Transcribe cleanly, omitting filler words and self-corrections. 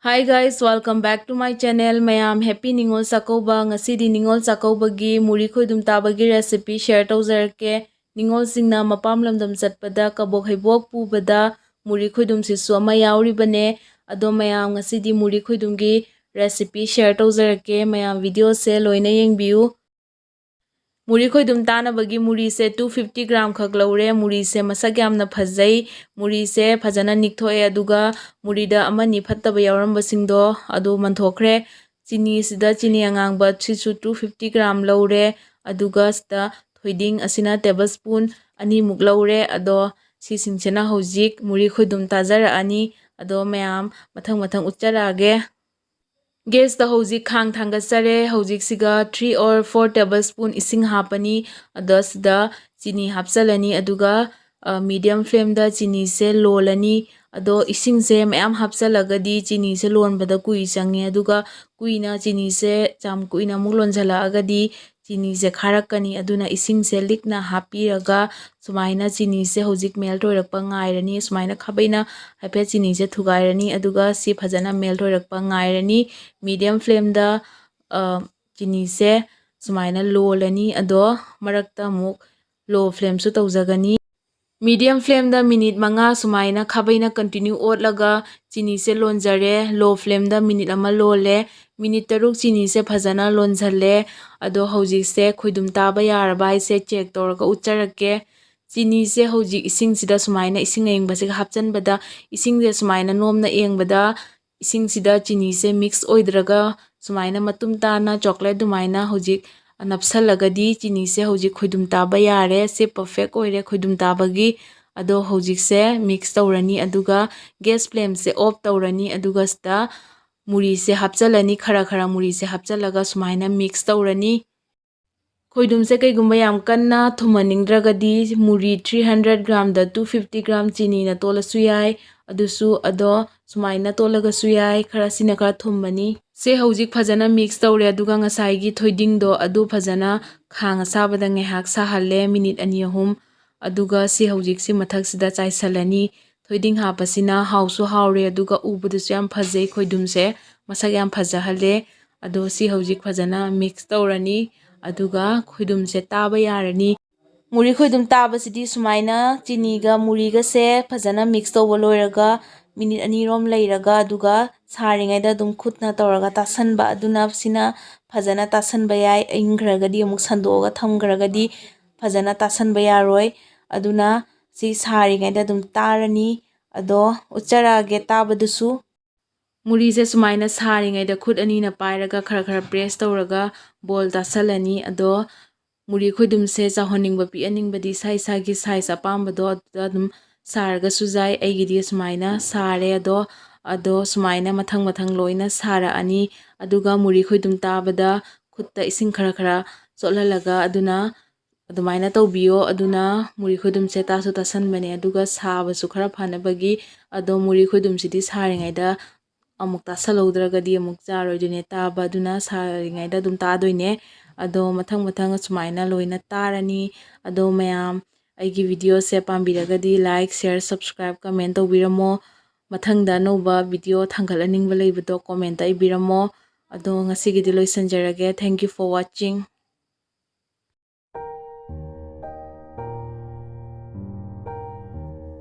Hi guys, welcome back to my channel. Mayam happy Ningol Chakaoba. Ngasidi Ningol Chakaobagi muri khoidum tabagi recipe share tawjarke. Ningol singna mapam lamdam chatpada kabok haibok pubada muri khoidum sisu ama yauribane. Ado mayam ngasidi muri khoidum gi recipe share tawjarke. Mayam video se loina yengbiu. Muri khoidum tanabagi muri se 250 gram khak laure. Muri se masak yamna phajai. Muri se phajana nikthoe aduga murida amani phattaba yauramba singdo adu manthokre. Chini sida chini angangba sisu 250 gram laure. Aduga sida thoiding asina tablespoon ani muk laure. Ado si singchena hojik muri khoidum tajara ani. Ado mayam mathang ucharage. Gas the hojik khang thangasare hojik siga 3 or 4 tablespoon ising hapani adas da chini hapsalani aduga medium flame da chini se lolani ado ising se mayam hapsalagadi chini se lonbada kui change aduga kuina chini se cham kuina mulon jala agadi chini se kharakani aduna ising se likna hapiraga sumaina chini se hojik mel toirakpa ngairani sumaina khabaina hape chini se thugairani aduga si phajana mel toirakpa ngairani medium flame da chini se sumaina lolani ado marakta muk low flame su tawjagani medium flame da minute manga sumaina khabaina continue otlaga chini se lonjare low flame da minute ama lole minute taruk chini se phajana lonjhalle ado hojik se khoidum taba yaraba se check torga ucharake chini se hojik ising sida sumaina ising engba se hapchan bada ising se sumaina nomna engbada ising sida chini se mix oidraga sumaina matum tana chocolate dumaina hojik anapsalagadi chini se hojik khoidum taba yare se perfect oire khoidum tabagi ado hojik se mix tawrani aduga gas flame se off tawrani aduga sta muri se hapchalani khara muri se hapchalaga sumaina mix tawrani khoidum se kaigumba yam kanna thumaningdragadi muri 300 gram da 250 gram chini na tola suyai adusu ado sumaina tolaga suyai khara sina khara thumbani se hojik phajana mix tawre aduga ngasai gi thoiding do adu phajana khang asabada ngehak sahalle minute ani ahum aduga si hojik si mathak sida chaisalani thoiding hapasina hausu haure aduga ubudu yam phajai khoidum se masak yam phajahalle ado si hojik phajana mix tawrani aduga khoidum se taba yarani muri khoidum taba sidi sumaina chini ga muri ga se phajana mix tawba loiraga minute ani rom leiraga aduga saringai da dum khutna tawraga tasanba aduna sina phajana tasanba yai inghragadi amuk sandoga thamgragadi phajana tasanba yaroi aduna si saringai da dum tarani ado ucharage tabadusu muri se sumaina saringai da khut ani na pairaga khara press tawraga bol tasalani ado muri khoidum se chahoningba pi aningbadi sai gi size apambado adum sarga sujai aigidi sumaina sare ado sumaina mathang loina sara ani aduga muri khoidum tabada khutta ising khara chollalaga aduna adumaina tawbiyo aduna muri khoidum se tasu tasanbane aduga sabasu khara phanabagi ado muri khoidum sidi saringai da amuk tasalaudragadi amuk charoidune taba aduna saringai da dum tadoine ado mathang sumaina loina tarani ado mayam aigi video se pambiragadi like share subscribe comment tawbiramo mathangda nova video thangalaningba leibado comment ai biramo ado ngasigidi loisanjarage thank you for watching